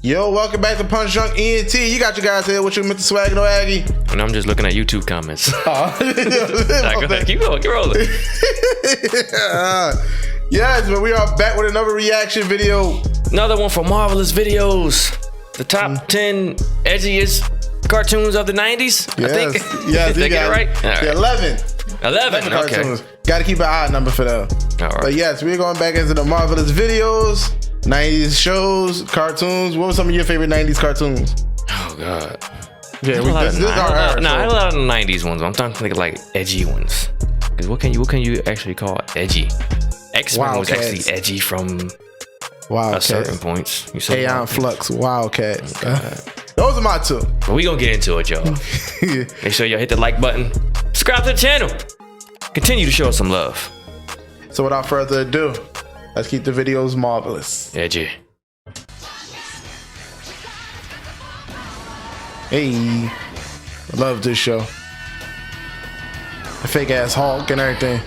Yo, welcome back to PunchDrunk ENT. You got your guys here. What you, Mr. Swag No Aggie? And I'm just looking at YouTube comments. Oh. Go ahead, keep going, keep rolling. Yes, but we are back with another reaction video. Another one for Marvelous Videos. The top 10 edgiest cartoons of the 90s, Yes. I think. Yes, Did I get it right? All right. 11 11, okay. cartoons. Got to keep an odd number for them. All right. But yes, we're going back into the Marvelous Videos, 90s shows, cartoons. What were some of your favorite 90s cartoons? Oh, God. Yeah, I had a lot of the 90s ones. I'm trying to think of like edgy ones. Because what can you actually call edgy? X-Men was actually edgy from Wildcats. certain points. Aeon Flux, Wildcats. Those are my two. But we gonna get into it, y'all. Make sure y'all hit the like button. Subscribe to the channel. Continue to show us some love. So without further ado, let's keep the videos marvelous. Edgy. Hey, I love this show. The fake ass Hulk and everything.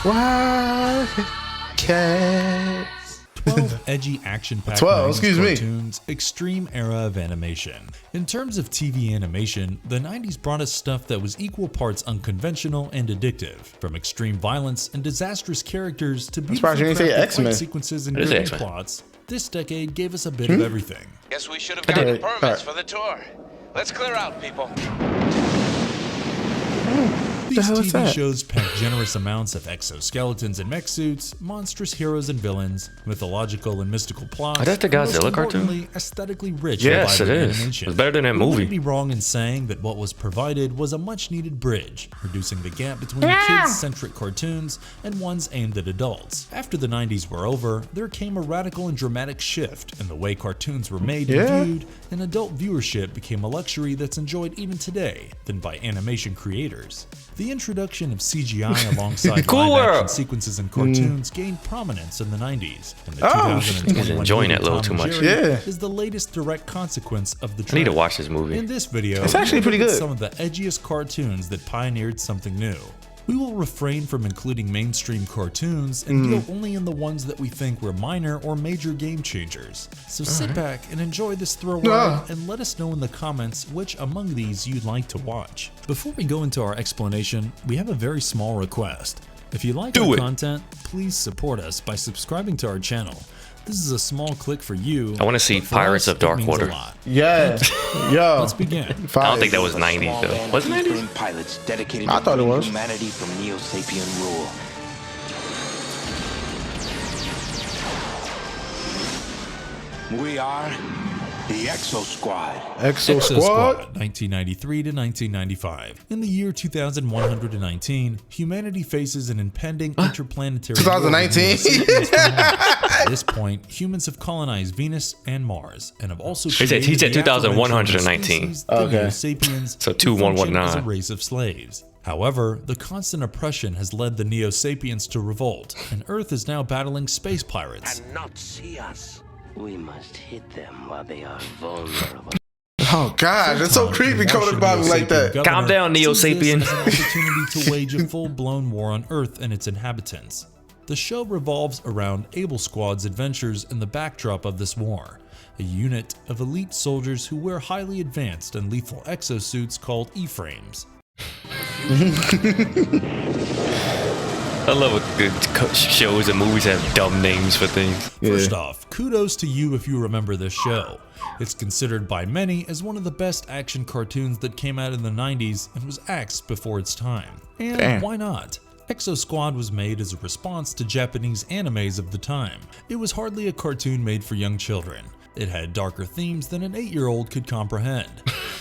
Wildcats. 12 edgy action-packed 12, excuse me. cartoons, extreme era of animation. In terms of TV animation, the 90s brought us stuff that was equal parts unconventional and addictive. From extreme violence and disastrous characters to beautifully crafted fight sequences and gripping plots, this decade gave us a bit of everything. Guess we should have gotten permits for the tour. Let's clear out, people. These TV shows pack generous amounts of exoskeletons and mech suits, monstrous heroes and villains, mythological and mystical plots. Is that the Godzilla cartoon? Aesthetically rich. Yes, it is. Animation. It's better than that movie. We wouldn't be wrong in saying that what was provided was a much-needed bridge, reducing the gap between kids-centric cartoons and ones aimed at adults. After the 90s were over, there came a radical and dramatic shift in the way cartoons were made and viewed, and adult viewership became a luxury that's enjoyed even today than by animation creators. The introduction of CGI alongside live-action sequences in cartoons gained prominence in the 90s, and the 2021 enjoying it a little too much. is the latest direct consequence of the trend. I need to watch this movie. In this video, it's actually pretty good. Some of the edgiest cartoons that pioneered something new. We will refrain from including mainstream cartoons and deal only in the ones that we think were minor or major game changers. So sit back and enjoy this throwaway and let us know in the comments which among these you'd like to watch. Before we go into our explanation, we have a very small request. If you like our content, please support us by subscribing to our channel. This is a small click for you. I want to see Pirates of Dark Water. Yeah. Yo. Let's begin. I don't think that was 90s though. Was it 90s? Pilots dedicated I thought it was. humanity from Neo-Sapien rule. We are the Exo Squad. Exo Squad. 1993 to 1995. In the year 2119, humanity faces an impending interplanetary 2019. At this point, humans have colonized Venus and Mars, and have also created he said the 2119. species, the Neo-Sapiens, So who function 2119. as a race of slaves. However, the constant oppression has led the Neo-Sapiens to revolt, and Earth is now battling space pirates. And not see us. We must hit them while they are vulnerable. Oh gosh, that's so creepy coming about me like that. Calm down, Neo-Sapien. An opportunity to wage a full-blown war on Earth and its inhabitants. The show revolves around Able Squad's adventures in the backdrop of this war, a unit of elite soldiers who wear highly advanced and lethal exosuits called E-frames. I love when good shows and movies have dumb names for things. First off, kudos to you if you remember this show. It's considered by many as one of the best action cartoons that came out in the 90s and was axed before its time. And why not? Exo Squad was made as a response to Japanese animes of the time. It was hardly a cartoon made for young children. It had darker themes than an 8-year-old could comprehend.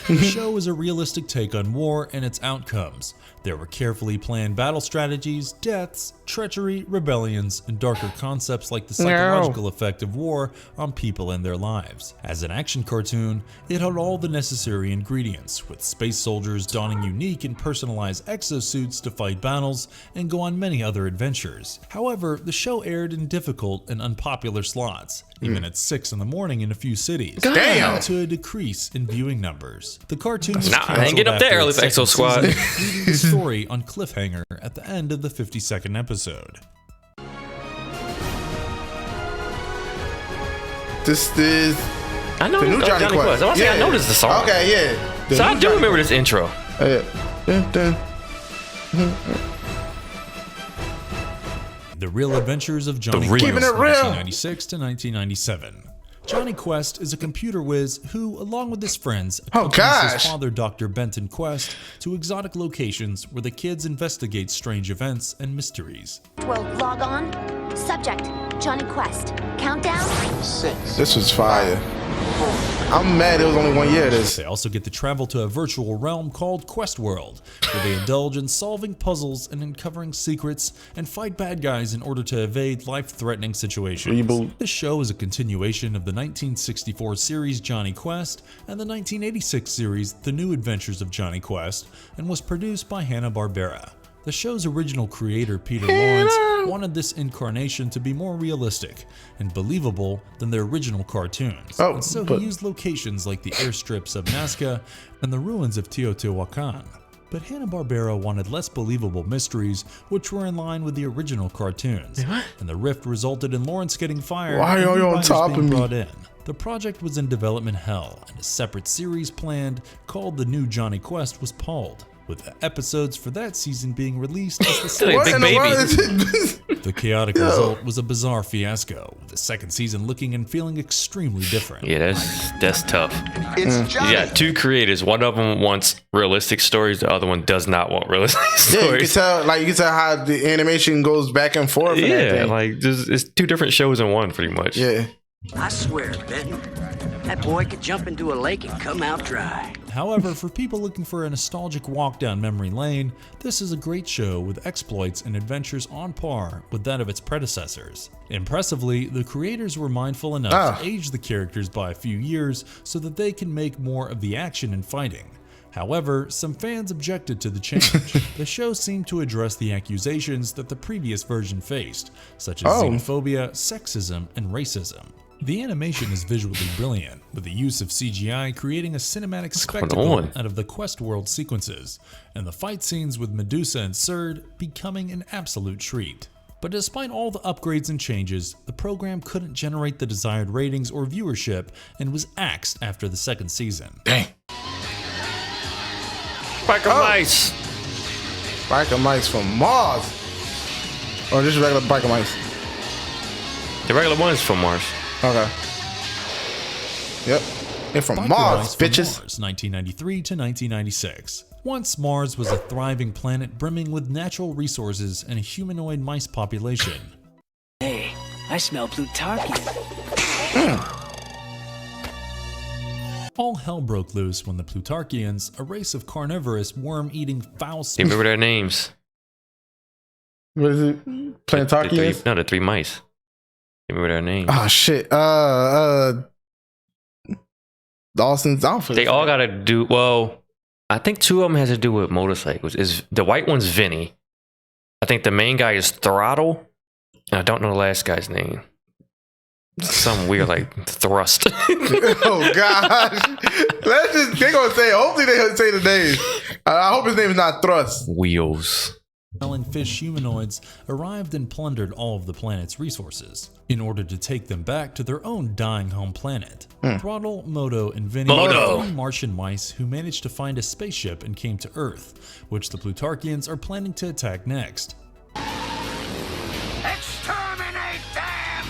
The show is a realistic take on war and its outcomes. There were carefully planned battle strategies, deaths, treachery, rebellions, and darker concepts like the psychological effect of war on people and their lives. As an action cartoon, it had all the necessary ingredients, with space soldiers donning unique and personalized exosuits to fight battles and go on many other adventures. However, the show aired in difficult and unpopular slots, even at 6 in the morning in a few cities, leading to a decrease in viewing numbers. The cartoon was I ain't get up there early for Exo Squad. Leaving the story on cliffhanger at the end of the 52nd episode. This is I know The new Johnny Quest. I was saying, I know this is the song. Okay, yeah. So I do remember this intro. Yeah. Dun, dun. The Real Adventures of Johnny Quest, Keeping it real. 1996 to 1997. Johnny Quest is a computer whiz who, along with his friends, accompanies his father, Dr. Benton Quest, to exotic locations where the kids investigate strange events and mysteries. Well, log on. Subject, Johnny Quest. Countdown? 6. This was fire. I'm mad it was only 1 year of this. They also get to travel to a virtual realm called Quest World, where they indulge in solving puzzles and uncovering secrets and fight bad guys in order to evade life-threatening situations. Reboot. This show is a continuation of the 1964 series Johnny Quest and the 1986 series The New Adventures of Johnny Quest, and was produced by Hanna-Barbera. The show's original creator, Peter Lawrence, wanted this incarnation to be more realistic and believable than their original cartoons, and so he used locations like the airstrips of Nazca and the ruins of Teotihuacan. But Hanna-Barbera wanted less believable mysteries, which were in line with the original cartoons, and the rift resulted in Lawrence getting fired Why are you on top of me? brought in. The project was in development hell, and a separate series planned called The New Johnny Quest was pulled, with the episodes for that season being released as the second Big baby. The chaotic result was a bizarre fiasco, with the second season looking and feeling extremely different. Yeah, that's tough. It's Johnny. You got two creators. One of them wants realistic stories. The other one does not want realistic Yeah, you can stories. tell how the animation goes back and forth. And Yeah, everything. like it's two different shows in one, pretty much. Yeah. I swear, Benton, that boy could jump into a lake and come out dry. However, for people looking for a nostalgic walk down memory lane, this is a great show with exploits and adventures on par with that of its predecessors. Impressively, the creators were mindful enough to age the characters by a few years so that they can make more of the action and fighting. However, some fans objected to the change. The show seemed to address the accusations that the previous version faced, such as xenophobia, sexism, and racism. The animation is visually brilliant, with the use of CGI creating a cinematic spectacle out of the Quest World sequences, and the fight scenes with Medusa and Surd becoming an absolute treat. But despite all the upgrades and changes, the program couldn't generate the desired ratings or viewership and was axed after the second season. Dang. Biker mice. Biker mice from Mars. Or just regular biker mice. The regular one's from Mars. Okay. Yep. They're from Biker Mars, Mice from bitches. Mars, 1993 to 1996. Once Mars was a thriving planet brimming with natural resources and a humanoid mice population. Hey, I smell Plutarchian. All hell broke loose when the Plutarchians, a race of carnivorous, worm-eating foul Do you remember their names? What is it? Plantarchians? The three mice. Do you remember their names? Oh shit. Dawson's outfit. They all gotta do well. I think two of them has to do with motorcycles. Is the white one's Vinny? I think the main guy is Throttle. And I don't know the last guy's name. Something weird like Thrust. Oh gosh. They're gonna say, hopefully they say the name. I hope his name is not Thrust. Wheels. smelling fish humanoids arrived and plundered all of the planet's resources in order to take them back to their own dying home planet. Throttle, Moto, and Vinny are three Martian mice who managed to find a spaceship and came to Earth, which the Plutarchians are planning to attack next. Exterminate them!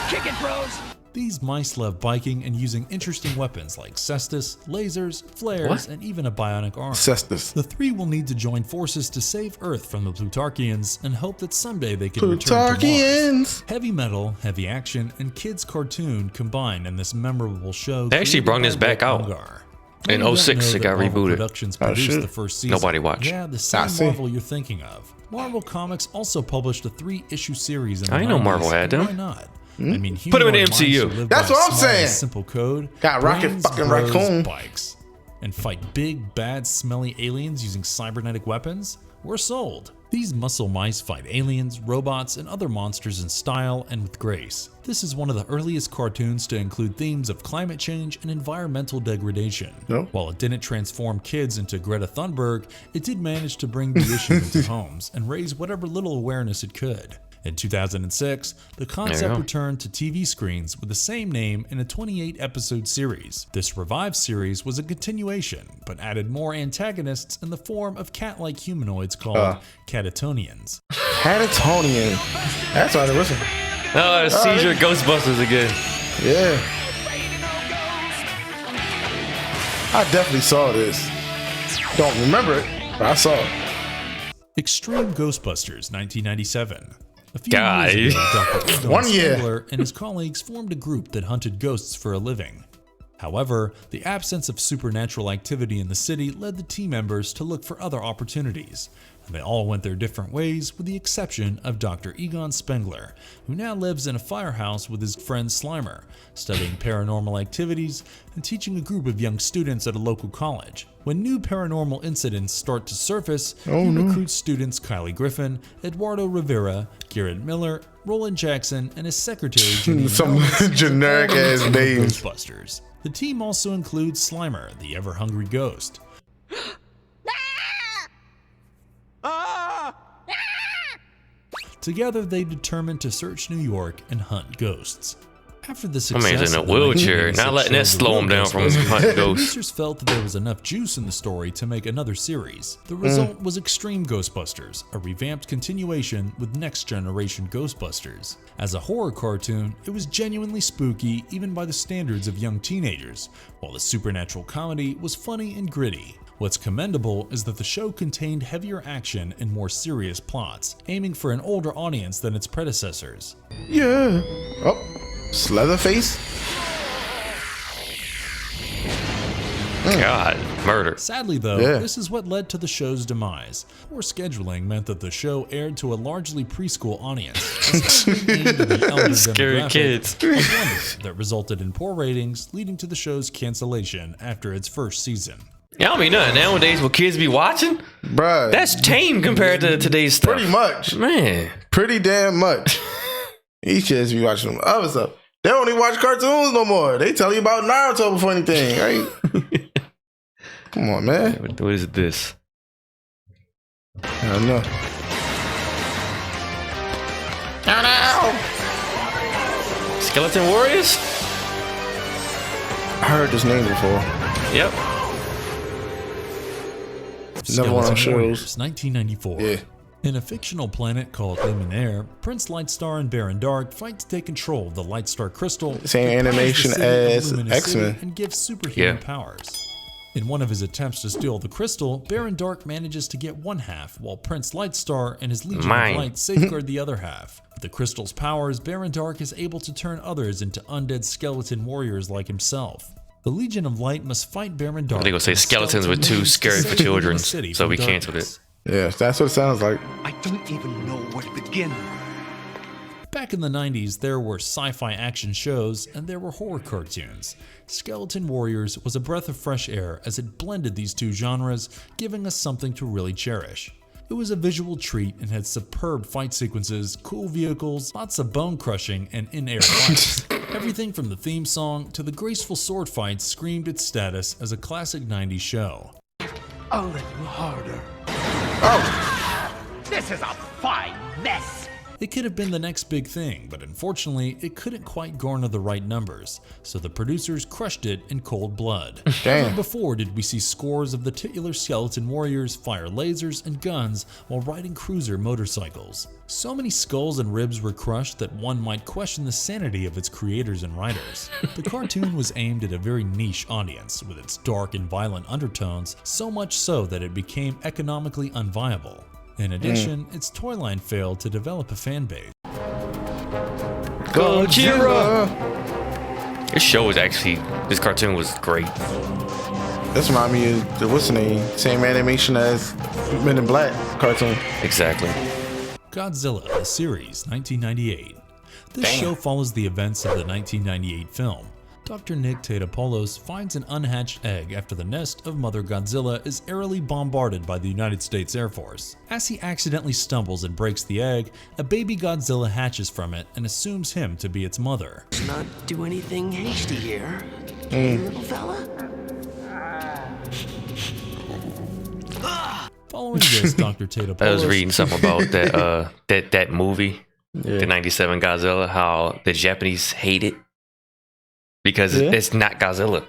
Kick it, bros! These mice love biking and using interesting weapons like cestus, lasers, flares, and even a bionic arm. Cestus. The three will need to join forces to save Earth from the Plutarchians and hope that someday they can return to Mars. Heavy metal, heavy action, and kids cartoon combined in this memorable show. They actually brought this back out. In 06, it got rebooted. Productions produced the first season. Nobody watched. Yeah, the same Marvel you're thinking of. Marvel Comics also published a 3-issue series in the I know 90s, Marvel had them. Why not? I mean, Put 'em in the humanoid mice MCU. who live That's by a what I'm small, saying. Simple code. Got Rocket brains, fucking bros, raccoon. bikes, and fight big, bad, smelly aliens using cybernetic weapons. We're sold. These muscle mice fight aliens, robots, and other monsters in style and with grace. This is one of the earliest cartoons to include themes of climate change and environmental degradation. While it didn't transform kids into Greta Thunberg, it did manage to bring the issue into homes and raise whatever little awareness it could. In 2006, the concept returned to TV screens with the same name in a 28-episode series. This revived series was a continuation, but added more antagonists in the form of cat-like humanoids called Catatonians. Catatonian. That's why they're listening. Oh, Seizure Ghostbusters again. Yeah. I definitely saw this. Don't remember it, but I saw it. Extreme Ghostbusters 1997. A few God. years ago, Dr. Egon 1 year. Spengler and his colleagues formed a group that hunted ghosts for a living. However, the absence of supernatural activity in the city led the team members to look for other opportunities, and they all went their different ways with the exception of Dr. Egon Spengler, who now lives in a firehouse with his friend Slimer, studying paranormal activities and teaching a group of young students at a local college. When new paranormal incidents start to surface, he recruits students Kylie Griffin, Eduardo Rivera, Garrett Miller, Roland Jackson, and his secretary Janine Some Owens generic to ass form the names. Ghostbusters. The team also includes Slimer, the ever-hungry ghost. Together, they determined to search New York and hunt ghosts. After the success man's in a of the wheelchair, 1986 not letting that show, The slow him Real down from Ghostbusters, hunting ghosts. producers felt that there was enough juice in the story to make another series. The result was Extreme Ghostbusters, a revamped continuation with Next Generation Ghostbusters. As a horror cartoon, it was genuinely spooky even by the standards of young teenagers, while the supernatural comedy was funny and gritty. What's commendable is that the show contained heavier action and more serious plots, aiming for an older audience than its predecessors. Yeah. Oh, Leatherface. God, murder. Sadly though, Yeah. this is what led to the show's demise. Poor scheduling meant that the show aired to a largely preschool audience, especially aimed at the elder Scary demographic, kids. a blunder that resulted in poor ratings, leading to the show's cancellation after its first season. Y'all mean nothing nowadays what kids be watching? Bruh. That's tame compared to today's stuff. pretty much. Man. Pretty damn much. These kids be watching some other stuff. They don't even watch cartoons no more. They tell you about Naruto before anything, right? Come on, man. What is this? I don't know. Skeleton Warriors? I heard this name before. Yep. Never one of those Skeleton Warriors, shows. 1994. Yeah. In a fictional planet called Luminaire, Prince Lightstar and Baron Dark fight to take control of the Lightstar Crystal, Same that powers the animation city of as Luminous X-Men. City and gives superhuman Yeah. powers. In one of his attempts to steal the crystal, Baron Dark manages to get one half, while Prince Lightstar and his Legion Mine. of Light safeguard the other half. With the crystal's powers, Baron Dark is able to turn others into undead skeleton warriors like himself. The Legion of Light must fight Baron Dark. They gonna say and skeletons were skeleton too warriors to scary for save the children, city so from we canceled darkness. it. Yeah, that's what it sounds like. I don't even know where to begin. Back in the 90s, there were sci-fi action shows and there were horror cartoons. Skeleton Warriors was a breath of fresh air as it blended these two genres, giving us something to really cherish. It was a visual treat and had superb fight sequences, cool vehicles, lots of bone crushing, and in-air fights. Everything from the theme song to the graceful sword fights screamed its status as a classic 90s show. A little harder. This is a fine mess. It could have been the next big thing, but unfortunately, it couldn't quite garner the right numbers, so the producers crushed it in cold blood. Damn. Never before did we see scores of the titular skeleton warriors fire lasers and guns while riding cruiser motorcycles. So many skulls and ribs were crushed that one might question the sanity of its creators and writers. The cartoon was aimed at a very niche audience, with its dark and violent undertones, so much so that it became economically unviable. In addition, its toy line failed to develop a fan base. Gojira! This cartoon was great. This reminds me of what's the name? Same animation as Men in Black cartoon. Exactly. Godzilla, the series, 1998. This show follows the events of the 1998 film. Dr. Nick Tatopoulos finds an unhatched egg after the nest of Mother Godzilla is airily bombarded by the United States Air Force. As he accidentally stumbles and breaks the egg, a baby Godzilla hatches from it and assumes him to be its mother. Let's not do anything hasty here. Hey, little fella. Following this, Dr. Tatopoulos... I was reading something about that movie the 97 Godzilla, how the Japanese hate it because it's not Godzilla.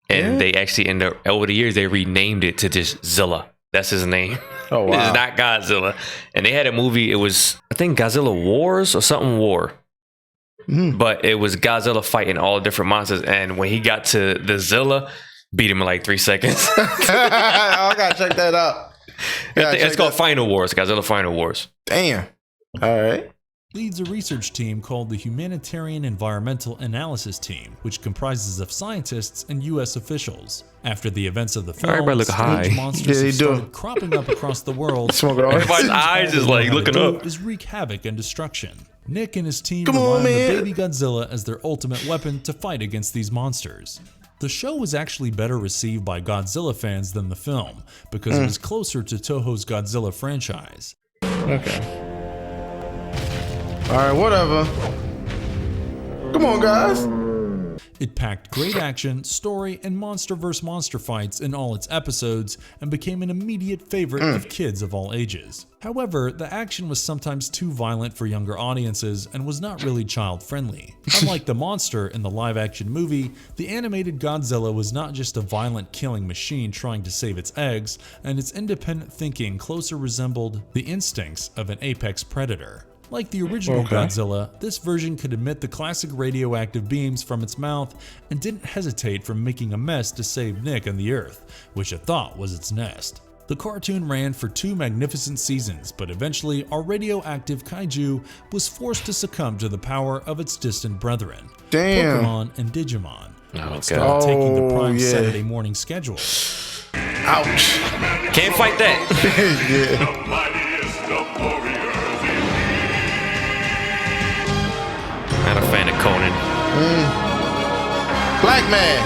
And they actually, over the years, they renamed it to just Zilla. That's his name. Oh, wow. It's not Godzilla. And they had a movie, it was, I think, Godzilla Wars or something War. But it was Godzilla fighting all different monsters. And when he got to the Zilla, beat him in like 3 seconds. I gotta check that out. It's called Final Wars, Godzilla Final Wars. Damn. All right. Leads a research team called the Humanitarian Environmental Analysis Team, which comprises of scientists and U.S. officials. After the events of the film, everybody look high. monsters have started cropping up across the world. Everybody's eyes is like looking up. Is wreak havoc and destruction. Nick and his team rely on the baby Godzilla as their ultimate weapon to fight against these monsters. The show was actually better received by Godzilla fans than the film, because it was closer to Toho's Godzilla franchise. Okay. Alright, whatever. Come on, guys. It packed great action, story, and monster vs. monster fights in all its episodes, and became an immediate favorite of kids of all ages. However, the action was sometimes too violent for younger audiences and was not really child-friendly. Unlike the monster in the live-action movie, the animated Godzilla was not just a violent killing machine trying to save its eggs, and its independent thinking closer resembled the instincts of an apex predator. Like the original Godzilla, this version could emit the classic radioactive beams from its mouth and didn't hesitate from making a mess to save Nick and the Earth, which it thought was its nest. The cartoon ran for 2 magnificent seasons, but eventually our radioactive kaiju was forced to succumb to the power of its distant brethren, Pokemon and Digimon, and started taking the prime Saturday morning schedule. Ouch. Can't fight that. Not a fan of Conan. Black man.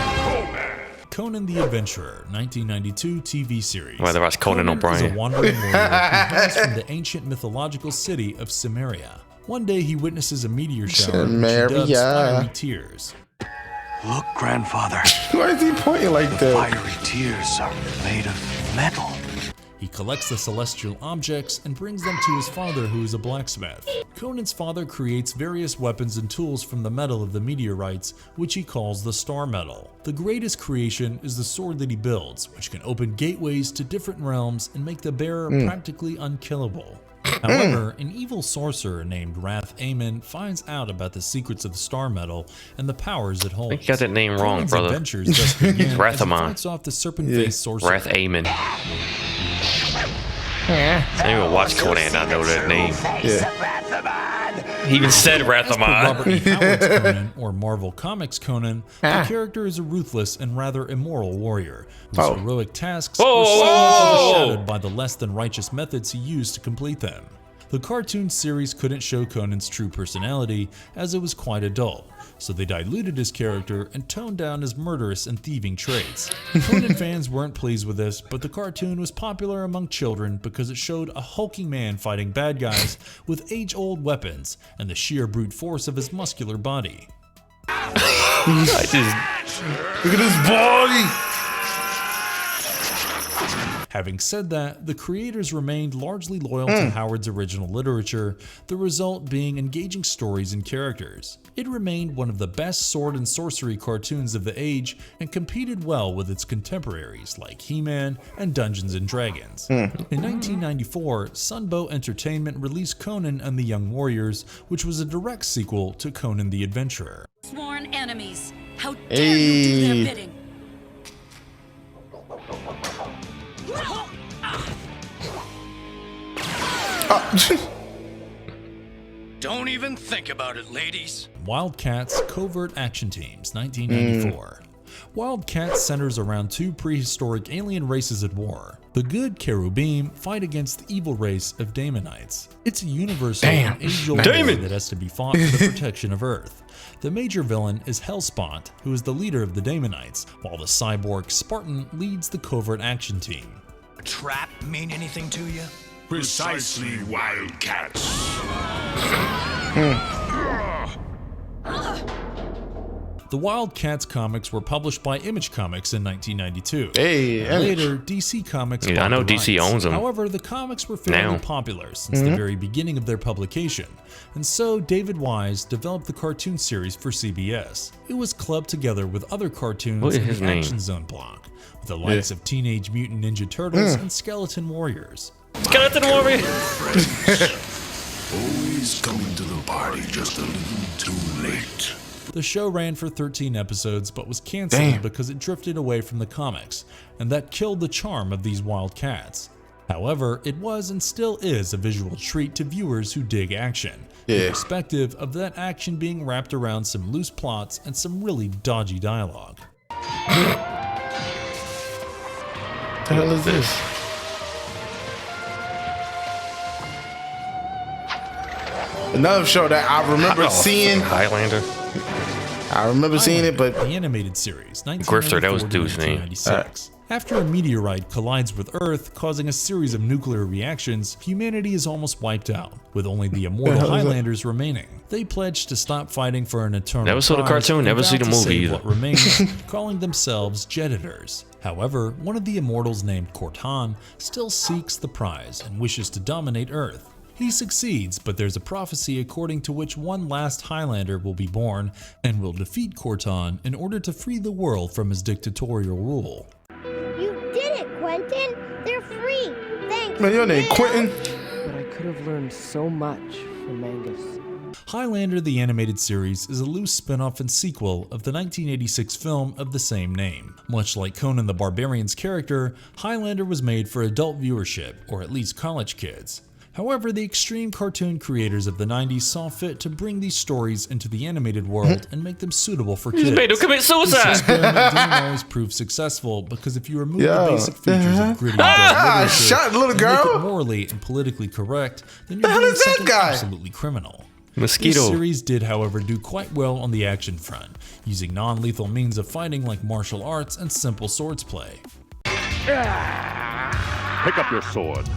Conan the Adventurer, 1992 TV series. Rather watch Conan O'Brien. Is a wandering warrior who hails from the ancient mythological city of Cimmeria. One day he witnesses a meteor shower which he dubs fiery tears. Look, grandfather. Why is he pointing like that? Fiery tears are made of metal. He collects the celestial objects and brings them to his father, who is a blacksmith. Conan's father creates various weapons and tools from the metal of the meteorites, which he calls the star metal. The greatest creation is the sword that he builds, which can open gateways to different realms and make the bearer practically unkillable. However, an evil sorcerer named Wrath Amen finds out about the secrets of the star metal and the powers it holds. I think you got that name wrong, brother. Adventures just begin as he Rathamon. fights off the serpent-faced sorcerer. Wrath Amen. I didn't even watch Conan, I know that name. He even said Rathamon. Robert E. Howard's Conan, or Marvel Comics Conan, the character is a ruthless and rather immoral warrior, whose heroic tasks were somewhat overshadowed by the less than righteous methods he used to complete them. The cartoon series couldn't show Conan's true personality, as it was quite adult, so they diluted his character and toned down his murderous and thieving traits. Conan fans weren't pleased with this, but the cartoon was popular among children because it showed a hulking man fighting bad guys with age-old weapons and the sheer brute force of his muscular body. Look at his body! Having said that, the creators remained largely loyal to Howard's original literature, the result being engaging stories and characters. It remained one of the best sword and sorcery cartoons of the age and competed well with its contemporaries like He-Man and Dungeons & Dragons. In 1994, Sunbow Entertainment released Conan and the Young Warriors, which was a direct sequel to Conan the Adventurer. Sworn enemies, how dare you do their bidding? Don't even think about it, ladies. Wildcats Covert Action Teams, 1994. Wildcats centers around 2 prehistoric alien races at war. The good Cherubim fight against the evil race of Daemonites. It's a universal and age-old war that has to be fought for the protection of Earth. The major villain is Hellspont, who is the leader of the Daemonites, while the cyborg Spartan leads the Covert Action Team. A trap mean anything to you? Precisely, Wildcats. The Wildcats comics were published by Image Comics in 1992. Hey, later, DC Comics bought I know the DC rights. owns them. However, the comics were fairly popular since the very beginning of their publication, and so David Wise developed the cartoon series for CBS. It was clubbed together with other cartoons in the Action Zone block, with the likes of Teenage Mutant Ninja Turtles and Skeleton Warriors. Skeleton Warriors! Always coming to the party just a little too late. The show ran for 13 episodes but was canceled because it drifted away from the comics, and that killed the charm of these Wildcats. However, it was and still is a visual treat to viewers who dig action, irrespective of that action being wrapped around some loose plots and some really dodgy dialogue. What the hell is this? Another show that I remember seeing. Highlander. I remember seeing it, but the animated series, Grifter, that was dude's name. After a meteorite collides with Earth, causing a series of nuclear reactions, humanity is almost wiped out, with only the immortal Highlanders remaining. They pledge to stop fighting for an eternal Never saw the cartoon, never see the movie either. What remains, calling themselves Jeditors. However, one of the immortals named Cortan still seeks the prize and wishes to dominate Earth. He succeeds, but there's a prophecy according to which one last Highlander will be born and will defeat Cortan in order to free the world from his dictatorial rule. You did it, Quentin! They're free! Thanks! Man, your name Quentin? But I could have learned so much from Angus. Highlander the Animated Series is a loose spin-off and sequel of the 1986 film of the same name. Much like Conan the Barbarian's character, Highlander was made for adult viewership, or at least college kids. However, the extreme cartoon creators of the 90s saw fit to bring these stories into the animated world and make them suitable for kids. He's made to commit suicide! This experiment didn't always prove successful because if you remove the basic features of gritty adult shot little literature girl. and make it morally and politically correct, then you're doing something absolutely criminal. Mosquito. This series did, however, do quite well on the action front, using non-lethal means of fighting like martial arts and simple swords play. Pick up your sword.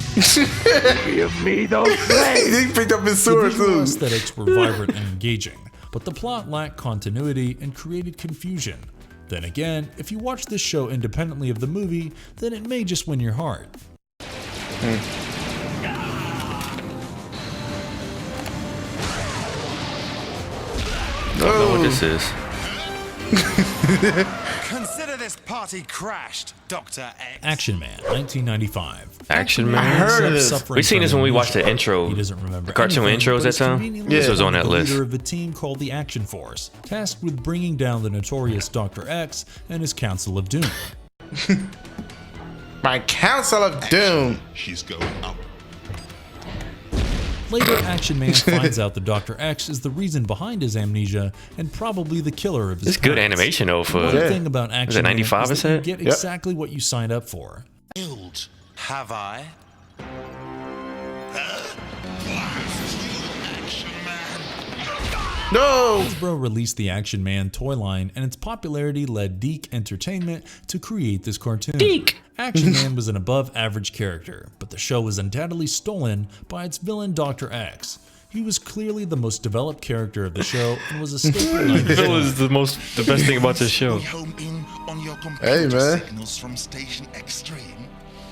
Give me those legs. He picked up his sword The visual too. aesthetics were vibrant and engaging, but the plot lacked continuity and created confusion. Then again, if you watch this show independently of the movie, then it may just win your heart. I don't know what this is. Consider this party crashed, Dr. X. Action Man, 1995. Action Man? I heard of this. We seen this when we watched the intro. He doesn't remember The cartoon anything, intros but that is time? conveniently This was on that the list. leader of a team called the Action Force, tasked with bringing down the notorious Dr. X and his Council of Doom. My Council of Doom. She's going up. Later, Action Man finds out that Dr. X is the reason behind his amnesia and probably the killer of his It's good parents. animation though for... One thing about Action it Man 95 is that you it get said? exactly what you signed up for. Have I? No. Hasbro released the Action Man toy line, and its popularity led Deke Entertainment to create this cartoon. Deke! Action Man was an above-average character, but the show was undoubtedly stolen by its villain Dr. X. He was clearly the most developed character of the show and was a staple. That was the best thing about this show. Hey man,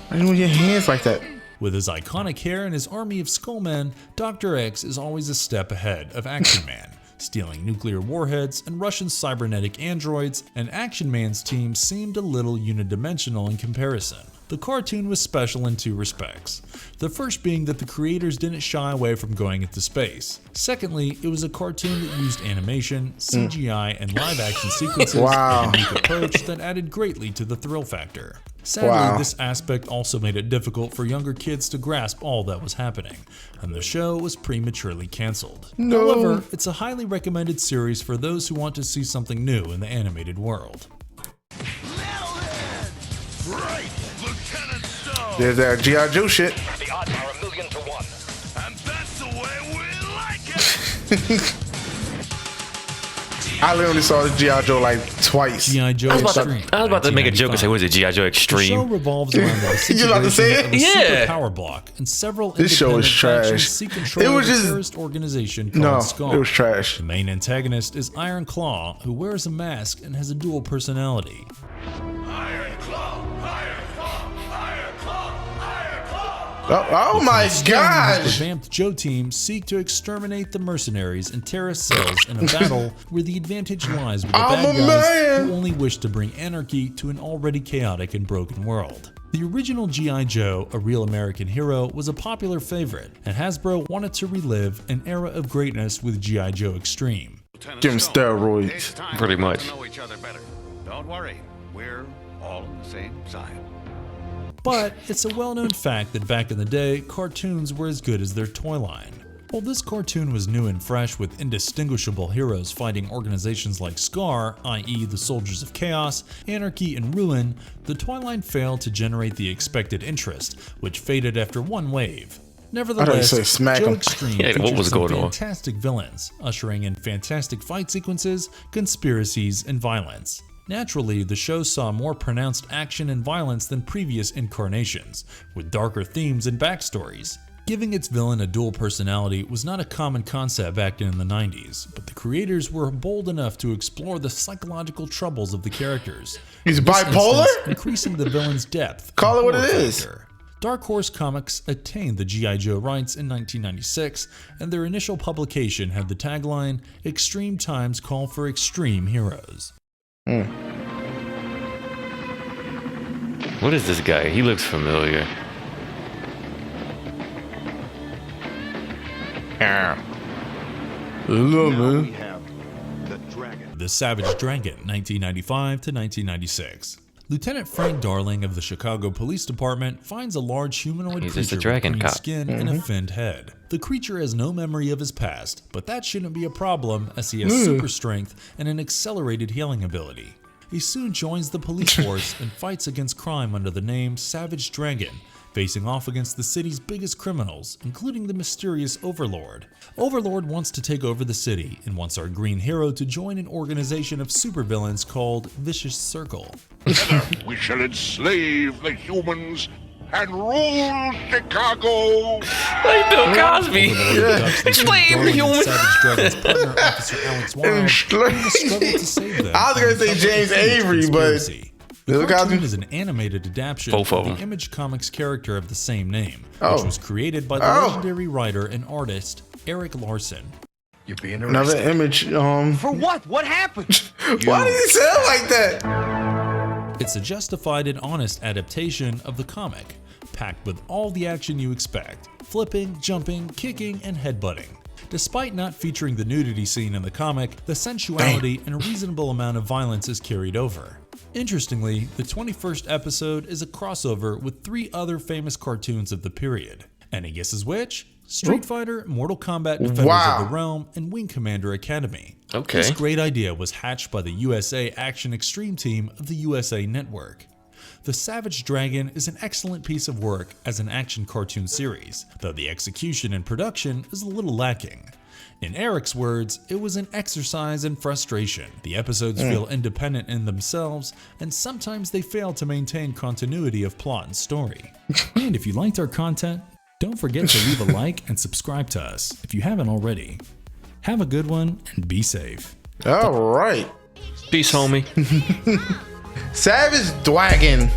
why you move your hands like that? With his iconic hair and his army of Skullmen, Dr. X is always a step ahead of Action Man, stealing nuclear warheads and Russian cybernetic androids, and Action Man's team seemed a little unidimensional in comparison. The cartoon was special in two respects. The first being that the creators didn't shy away from going into space. Secondly, it was a cartoon that used animation, CGI, and live-action sequences in a unique approach that added greatly to the thrill factor. Sadly, this aspect also made it difficult for younger kids to grasp all that was happening, and the show was prematurely canceled. However, it's a highly recommended series for those who want to see something new in the animated world. There's that G.I. Joe shit. The odds are 1,000,000 to 1. And that's the way we like it! I literally saw the G.I. Joe like twice. G.I. Joe Extreme. I was about to make a joke and say, "Was it G.I. Joe The Extreme?" show revolves around the You about to say it? of a super power block and several This show is independent factions trash. seek control It was of a just terrorist organization called no. Skull. It was trash. The main antagonist is Iron Claw, who wears a mask and has a dual personality. Oh my The gosh! revamped Joe team seek to exterminate the mercenaries and terrorist cells in a battle where the advantage lies with the bad guys who only wish to bring anarchy to an already chaotic and broken world. The original G.I. Joe, a real American hero, was a popular favorite, and Hasbro wanted to relive an era of greatness with G.I. Joe Extreme. Give him steroids. Pretty much. Know each other better. Don't worry, we're all on the same side. But it's a well-known fact that back in the day, cartoons were as good as their toy line. While this cartoon was new and fresh with indistinguishable heroes fighting organizations like SCAR, i.e. the Soldiers of Chaos, Anarchy, and Ruin, the toy line failed to generate the expected interest, which faded after one wave. Nevertheless, Joe Extreme featured some fantastic villains, ushering in fantastic fight sequences, conspiracies, and violence. Naturally, the show saw more pronounced action and violence than previous incarnations, with darker themes and backstories. Giving its villain a dual personality was not a common concept back in the 90s, but the creators were bold enough to explore the psychological troubles of the characters. He's bipolar? Increasing the villain's depth. Call it what it is. Dark Horse Comics attained the G.I. Joe rights in 1996, and their initial publication had the tagline, "Extreme times call for extreme heroes." What is this guy? He looks familiar. The Savage Dragon, 1995 to 1996. Lieutenant Frank Darling of the Chicago Police Department finds a large humanoid creature with green skin and a finned head. The creature has no memory of his past, but that shouldn't be a problem as he has super strength and an accelerated healing ability. He soon joins the police force and fights against crime under the name Savage Dragon, facing off against the city's biggest criminals, including the mysterious Overlord. Overlord wants to take over the city and wants our green hero to join an organization of supervillains called Vicious Circle. Together we shall enslave the humans and rule Chicago. Like Bill Cosby. Enslave the humans. Savage Dragon's partner, Officer Alex Wild, struggle to save them. I was going to say James Avery, but... The cartoon is an animated adaptation of the Image Comics character of the same name, which was created by the legendary writer and artist Eric Larson. You're being another Image. For what? What happened? Why did he sound like that? It's a justified and honest adaptation of the comic, packed with all the action you expect: flipping, jumping, kicking, and headbutting. Despite not featuring the nudity scene in the comic, the sensuality and a reasonable amount of violence is carried over. Interestingly, the 21st episode is a crossover with 3 other famous cartoons of the period. Any guesses which? Street Fighter, Mortal Kombat Defenders of the Realm, and Wing Commander Academy. This great idea was hatched by the USA Action Extreme team of the USA Network. The Savage Dragon is an excellent piece of work as an action cartoon series, though the execution and production is a little lacking. In Eric's words, it was an exercise in frustration. The episodes feel independent in themselves, and sometimes they fail to maintain continuity of plot and story. And if you liked our content, don't forget to leave a like and subscribe to us if you haven't already. Have a good one and be safe. All right. Peace, homie. Savage Dragon.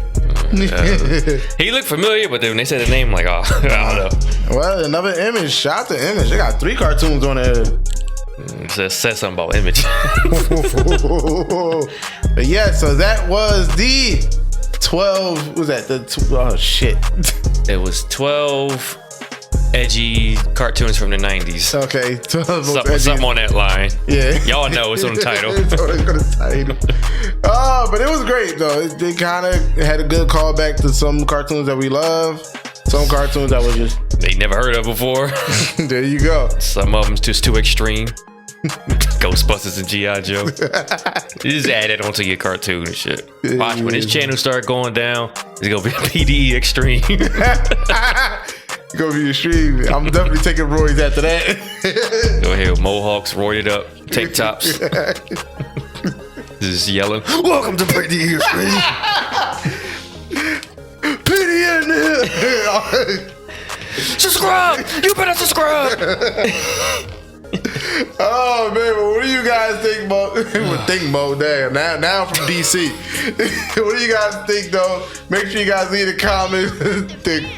He looked familiar, but then when they said the name, like, oh, I don't know. Well, another Image. Shout out to Image. They got 3 cartoons on there. It says something about Image. But yeah, so that was the 12. What was that? Oh, shit. It was 12 edgy cartoons from the 90s. Okay. 12 something on that line. Yeah. Y'all know it's on the title. It's on the title. Oh, but it was great, though. They kind of had a good callback to some cartoons that we love. Some cartoons that were just... They never heard of before. There you go. Some of them just too extreme. Ghostbusters and G.I. Joe. You just add it onto your cartoon and shit. Watch, when this channel start going down, it's going to be PDE Extreme. Gonna be extreme. I'm definitely taking roids after that. Go ahead, mohawks, roided up, tank tops. Just yelling, welcome to PDE Extreme. PDE. Subscribe! You better subscribe! Oh man, but what do you guys think, Mo? Damn. Now I'm from DC. What do you guys think, though? Make sure you guys leave the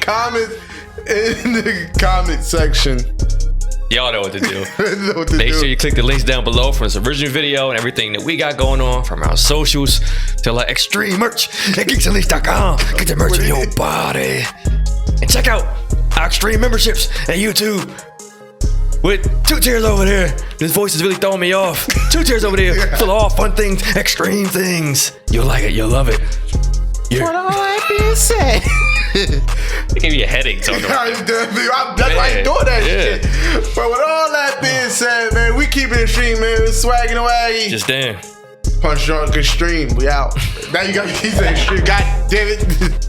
comments in the comment section. Y'all know what to do. Make sure you click the links down below for this original video and everything that we got going on, from our socials to like extreme merch at geeksunleashed.com. Get the merch in your body. And check out our extreme memberships at YouTube. With 2 tiers over there. This voice is really throwing me off. 2 tiers over there full of all fun things, extreme things. You'll like it. You'll love it. What all that being said? It gave me a headache talking about that. That's why I doing that shit. But with all that being said, man, we keep it extreme, man. We're swagging away. Just damn. PunchDrunk Extreme. We out. Now you got to keep saying extreme. God damn it.